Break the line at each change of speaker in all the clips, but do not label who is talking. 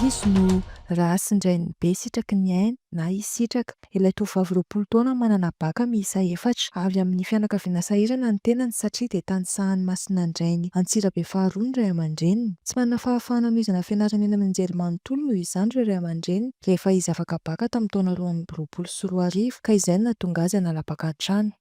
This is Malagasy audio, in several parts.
Izy no rasy indrainy be sitraky ny aina na izy sitraka. Ilay tovovavy 20 taona manana baka miisa 4, avy amin'ny fianakaviana sahirana ny tenany satria dia tanisahan'ny masinandrainy Antsirabe faharoa ny ray aman-dreniny. Tsy manana fahafahana hanomezana fianarana eny amin'ny anjerimanontolo noho izany ireo ray aman-dreny rehefa izy afaka baka tamin'ny taona 2024 ka izay no nahatonga azy hanala baka hatrany.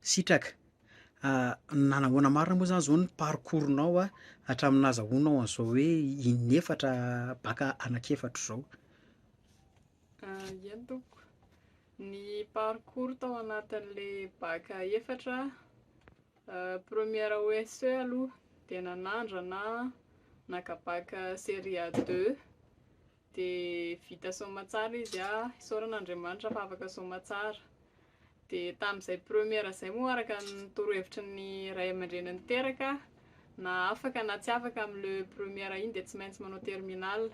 Sitraka, nanamboana marina moa zany zao ny parcours-nao hatramin'ny nahazahoanao an'zao hoe inefatra baka anankiefatra zao.
Eny tompoko, ny parcours tao anatin'le baka efatra, première OSE aloha de nanandrana nakabaka série A2 de vita somatsara izy isaoran'Andriamanitra fa afaka somatsara. De tamin'izay première zay moa araka ny torohevitry ny ray aman-dreny niteraka na afaka na tsy afaka am'le première iny de tsy maintsy manao terminal.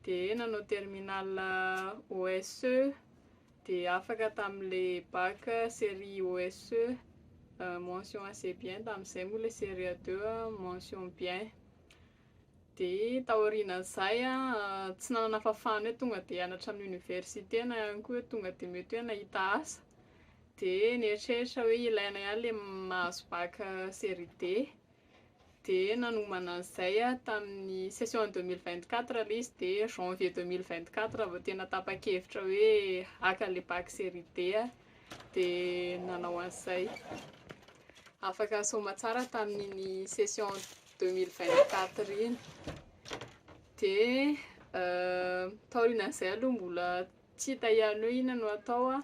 De nanao terminal OSE de afaka tam'le bac série OSE mention assez bien, tamin'izay moa le série A2 mention bien. De taorian'izay tsy nanana fahafahana hoe tonga de hianatra amin'ny université na ihany koa hoe tonga de mety hoe nahita asa. De nieritreritra hoe ilaina ihany le mahazo bac série D. De nanomana an'izay tamin'ny session 2024 le izy de janvier 2024 vao tena tapa-kevitra hoe haka le bac série D de nanao an'izay. Afaka somatsara tamin'iny session 2024 iny. De taorian'izay aloha mbola tsy hita ihany hoe inona no atao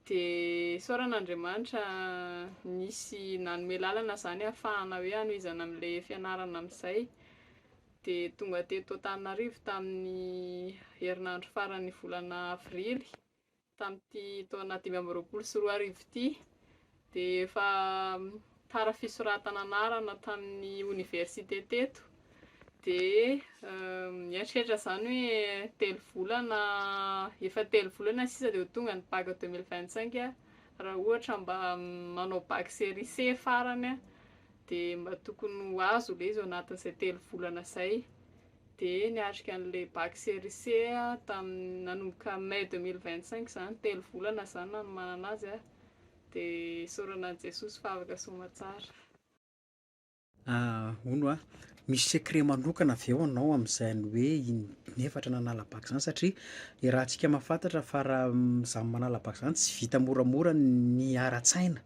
de isaoran'Andriamanitra nisy nanome lalana zany ahafahana hoe hanohizana am'le fianarana am'izay. De tonga teto Antananarivo tamin'ny herinandro faran'ny volana avrily tamin'ity taona 2024 ty. De efa tara fisoratana anarana tamin'ny université teto. De mieritreritra zany hoe efa telo volana sisa de ho tonga ny bac 2025 raha ohatra mba manao bac série C farany de mba tokony ho azo le izy ao anatin'izay telo volana zay. De niatrika an'le bac série C nanomboka mai 2025 zany, telo volana zany nanomanana azy de isaoranan'i Jesosy fa afaka somatsara.
Hono misy secret manokana avy eo anao am'zany hoe inefatra nanala bac zany satria i raha antsika mahafantatra fa raha zany manala bac zany tsy vita moramora ny ara-tsaina.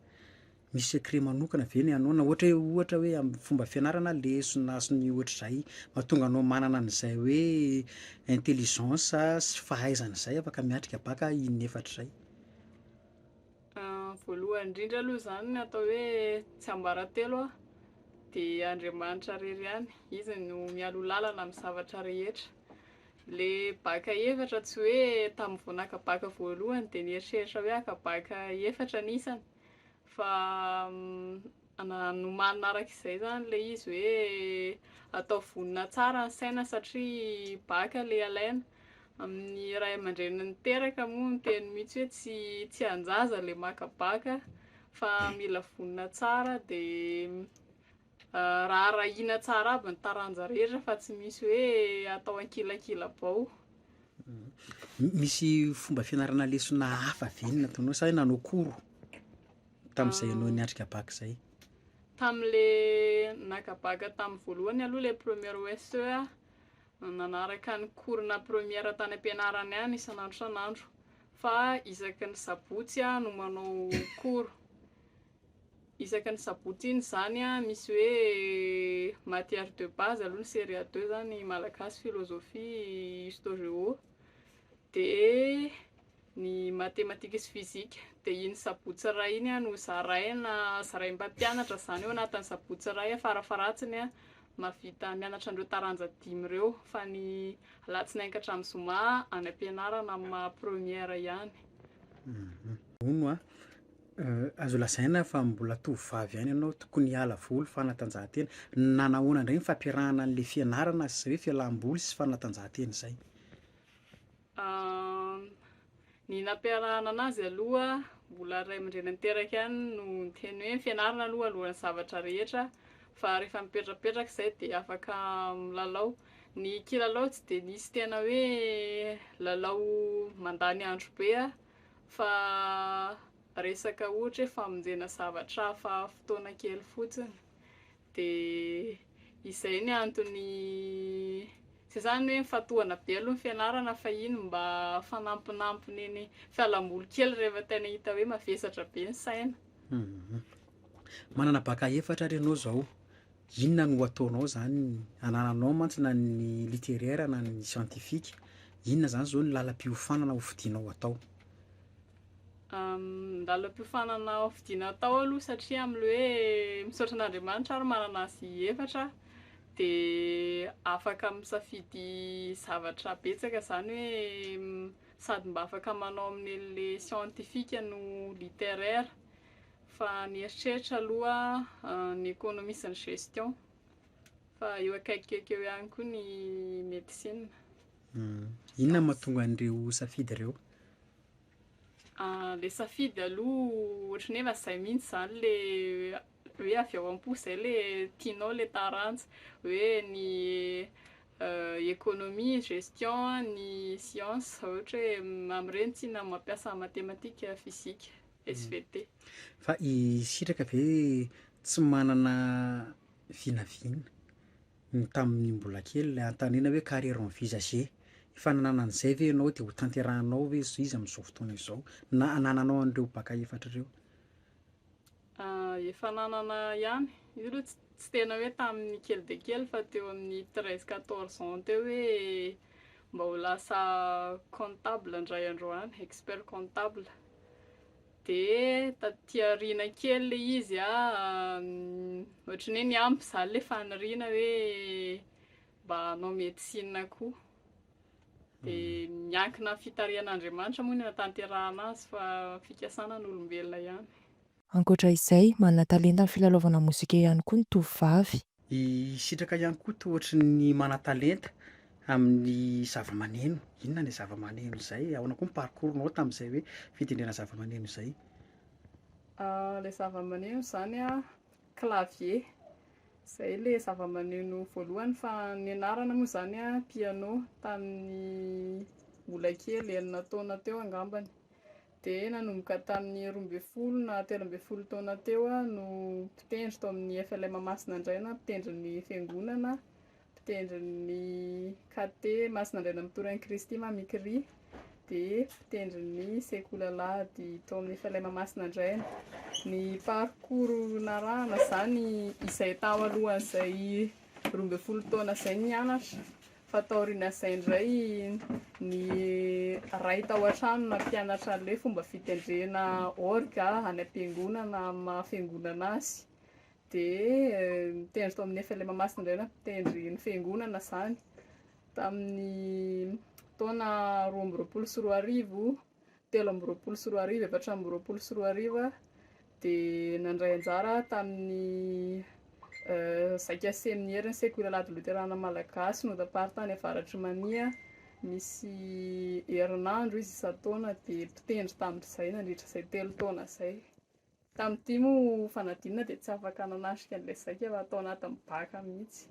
Misy secret manokana ve ny anao na ohatra hoe am'fomba fianarana lesona sy ny ohatr'izay mahatonga anao manana an'izay hoe intelligence sy fahaizan'izay afaka miatrika bac inefatra zay?
Voalohany indrindra aloha zany ny atao hoe tsy ambaratelo de Andriamanitra rery ihany, izy no mialo lalana amin'ny zavatra rehetra. Le bac efatra tsy hoe tamin'ny vao naka bac voalohany de nieritreritra hoe haka bac efatra n'isany fa nomanina arak'izay zany le izy hoe atao vonona tsara ny saina satria bac le alaina. Amin'ny ray aman-dreny niteraka moa ny teny mihitsy hoe tsy hanjaza le maka bac fa mila vonona tsara de raha arahina tsara aby ny taranja rehetra fa tsy misy hoe atao ankilakila-bao.
Misy fomba fianarana lesona hafa ve nataonao sa hoe nanao cours tam'zay anao niatrika bac zay?
Tam'le naka bac tamin'ny voalohany aloha le première OSE nanaraka ny cours-na première tany am-pianarana ihany isan'andro fa isaky ny sabotsy no manao cours. Isaky ny sabotsy iny zany misy hoe matière de base aloha ny série A2 zany malagasy, philosophie, histoire-géo de ny matematika sy fizika. De iny sabotsy ray iny no zaraina mpampianatra zany ao anatin'ny sabotsy ray farafaratsiny mahavita mianatra an'ireo taranja 5 reo fa ny alatsinainy ka hatramin'ny zoma any am-pianarana amin'ny première ihany.
Hono azo lazaina fa mbola tovovavy ihany anao tokony hiala voly fanatanjahantena. Nanahoana indray ny fampiarahana an'le fianarana sy hoe fialam-boly sy fanatanjahantena zay?
Ny nampiarahana anazy aloha mbola ray aman-dreny niteraka ihany no niteny hoe fianarana aloha alohan'ny zavatra rehetra fa rehefa mipetrapetraka izay de afaka milalao. Ny kilalao tsy de nisy tena hoe lalao mandany andro be fa resaka ohatra hoe famonjena zavatra hafa fotoana kely fotsiny. De izay ny antony zay zany hoe fatohana be aloha ny fianarana fa iny mba fanampinampiny eny fialamboly kely rehefa tena hita hoe mavesatra be ny saina.
Manana baka efatra ary ianao zao, inona no ataonao zany anananao mantsy na ny littéraire na ny scientifique, inona zany zao ny lalam-piofanana hofidianao atao?
Lalam-piofanana hofidiana atao aloha satria am'le hoe misaotra an'Andriamanitra ary manana azy efatra de afaka misafidy zavatra betsaka zany hoe sady mba afaka manao amin'ny an'le scientifique no littéraire. Fa ny eritreritra aloha ny économie sy ny gestion, fa eo akaikikaiky eo ihany koa ny médecine.
Inona mahatonga an'ireo safidy ireo?
Le safidy aloha ohatry ny hoe zay mihitsy zany le hoe avy ao am-po zay le tianao le taranja hoe ny économie, gestion, ny science ohatra hoe am'ireny tiana mampiasa matematika, fizika, SVT.
Fa sitraka ve tsy manana vinavina tamin'ny mbola kely le antanina hoe carrière envisagée, efa nanana an'izay ve ianao de ho tanterahanao hoe izy am'zao fotoana izao na anananao an'ireo baka efatra reo?
Efa nanana ihany, io aloha tsy tena hoe tamin'ny kely de kely fa teo amin'ny 13-14 ans teo hoe mba ho lasa comptable indray androany, expert comptable. De taty aoriana kely le izy ohatry ny hoe niampy zany le faniriana hoe mba hanao médecine koa. De miankina fitarihan'Andriamanitra moa ny hatanterahana azy fa fikasanan'olombelona ihany.
Ankoatra izay, manana talenta amin'ny filalaovana mozika ihany koa ny tovovavy.
Sitraka ihany koa toa ohatry ny mana-talenta amin'ny zava-maneno, inona le zava-maneno zay? Ahoana koa ny parcours-nao tam'zay hoe fitendrena zava-maneno zay?
Le zava-maneno zany clavier, zay le zava-maneno voalohany fa nianarana moa zany piano tamin'ny mbola kely 9 taona teo angambany. De nanomboka tamin'ny 12 na 13 taona teo no mpitendry tao amin'ny FLM Masinadraina, mpitendry ny fiangonana, mpitendry ny caté Masinadraina Mitorainy Kristy Mamikry, de mpitendry ny sekolalady tao amin'ny FLM Masinadraina. Ny parcours narahana zany izay tao alohan'izay 12 taona zay nianatra, fa taorian'izay indray ny ray tao an-trano nampianatra an'le fomba fitendrena orga any am-piangonana amin'ny fiangonana azy. De mitendry tao amin'ny FLM Masinadraina, mpitendry ny fiangonana zany tamin'ny taona 2024, 2024, 2024, de nandray anjara tamin'ny zaika seminaire ny sekolalady luterana malagasy nota-pary tany avaratry mania, misy herinandro izy isan-taona de mpitendry tamin'izay nandritra izay 3 taona zay. Tamin'ity moa fanadinana de tsy afaka nanasika an'ilay zaika fa atao anatin'ny baka mihitsy.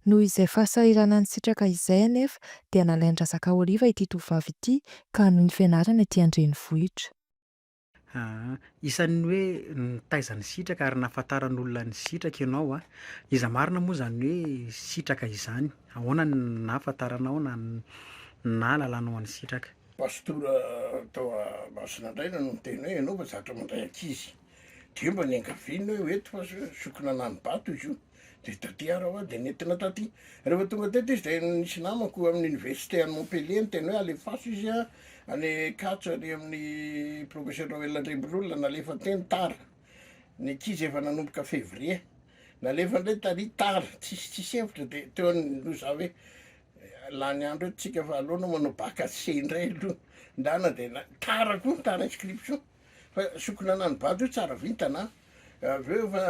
Noho izay fahasahiranany sitraka izay anefa dia nalain-drazaka Oliva ity tovovavy ity ka noho ny fianarana ety Andrenivohitra.
Isan'ny hoe nitaiza ny sitraka ary nahafantaran'olona ny sitraka ianao iza marina moa zany hoe sitraka izany, ahoana ny nahafantaranao na lalanao an'ny sitraka?
Pastora tao Masinadraina no miteny hoe ianao fa zatra mandray ankizy, de mba niankaviana hoe eto fa sokona nanobato izy io, de taty ara hoa de nentina taty. Rehefa tonga teto izy de nisy namako amin'ny université any Montpellier niteny hoe alefaso izy any katso ary amin'ny professeur Noël Andrembololona nalefa teny tara. Ny ankizy efa nanomboka février, nalefa ndray tary tara, tsisy hevitra de teo no za hoe lany andro eto tsika fa aloha anao manao baka C indray aloha, ndana de tara koa tara inscription, fa sokona nanobato io tsara vintana. Aveo fa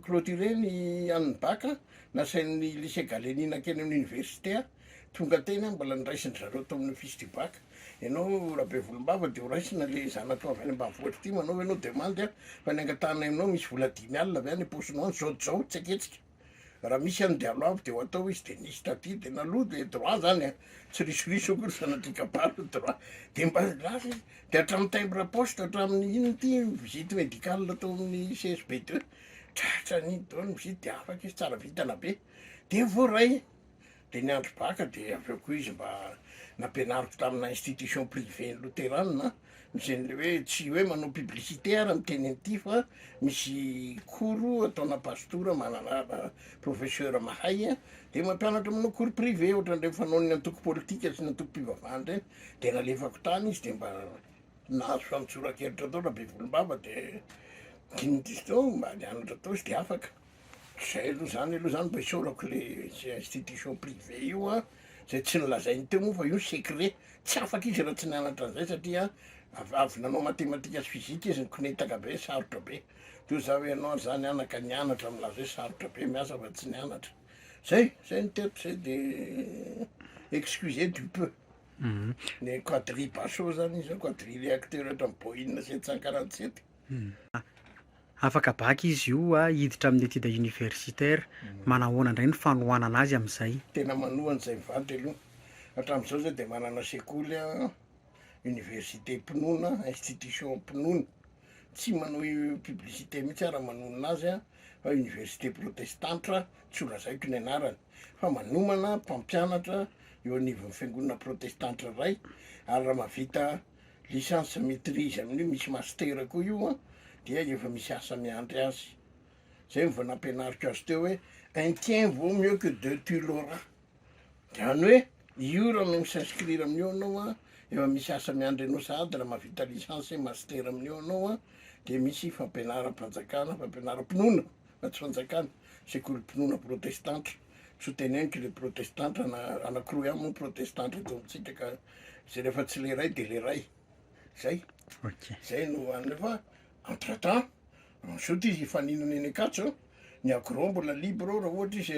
clôturé ny an'ny baka, nasain'ny lycée Galenina keny amin'ny université, tonga teny mbola niraisiny zareo tao amin'ny office du bac. Ianao rabe volombava de ho raisina le zanako avy any ambanivohitra ty, manao ianao demande fa ny angatahana aminao misy vola 10 alina avy any am-posinao any zao tsy aketsika. raha misy andialo avy de ho atao izy de nisy taty de naloha de droit zany a tsy risoriso akory sanatria kabaro droit de mba lasa izy de hatramin'ny timbre poste hatramin'ny ino ty visite médicale atao amin'ny CSB2 tratra ny daholo visite de afaka izy tsara vitana be de voaray de ny andro baka de avy eo koa izy mba nampianariko tamina institution privé loterana misy an'le hoe tsy hoe manao publicité ara miteny an'ity fa misy koro ataona pastora manana professeur mahay a de mampianatra aminao cours privé ohatran'le fanao ny antoko politika sy ny antoko mpivavahana reny de nalefako tany izy de mba nahazo famitsoran-keritra atao raha be volombava de kinitzy tao mba nianatra tao izy de afaka zay aloha zany mba isaorako le institution privé io a zay tsy nilazainy teo moa fa io secret tsy afaka izy raha tsy nianatra an'izay satria avy nanao matematika sy fizika izy nikonetaka be sarotra be to za hoe ianao zany anaka nianatra amilaza hoe sarotra be miasa fa tsy nianatra zay niteriko zay de excusez du peu le quadribasso zany izy quadri réacteur hatram'ny Boeing 747
afaka baka izy io a hiditra amin'ny étude universitaire manahoana indray ny fanohanana azy amin'izay
tena manohan'izay mivady aloha hatramin'izao zay de manana sekoly a université Pinoana institution Pinoana tsy manao publicité mihitsy ara manonona azy a fa université protestante tsy olazaiko ny anarany fa manomana mpampianatra eo anivon'ny fiangonana protestante ray ary raha mahavita licence maîtrise amin'io misy master koa io a dia efa misy asa miandry azy zay vao nampianariko azy teo hoe un tien vaut mieux que deux tu l'auras zany hoe io raha misinscrire amin'io anao a efa misy asa miandry anao sahady raha mahavita licence master amin'io anao a de misy fampianaram-panjakana fampianaram-pinoana fa tsy fanjakana sekoly Pinoana protestante so teneniko le protestante anakroa ihany moa protestante eto amitsika ka zay rehefa tsy le ray de le ray zay no any fa entre temps soto izy ifaninana eny akatso ny agro mbola libre raha ohatra izy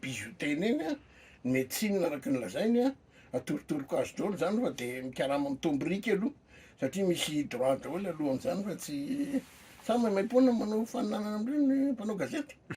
bijouteny eny a médecine araka ny lazainy a atorotoroko azy daholo zany fa de mikarama amy tombriky aloha satria misy droit daholo aloha am'zany fa tsy samy maimaimpona manao faninanana am'ireny mpanao gazety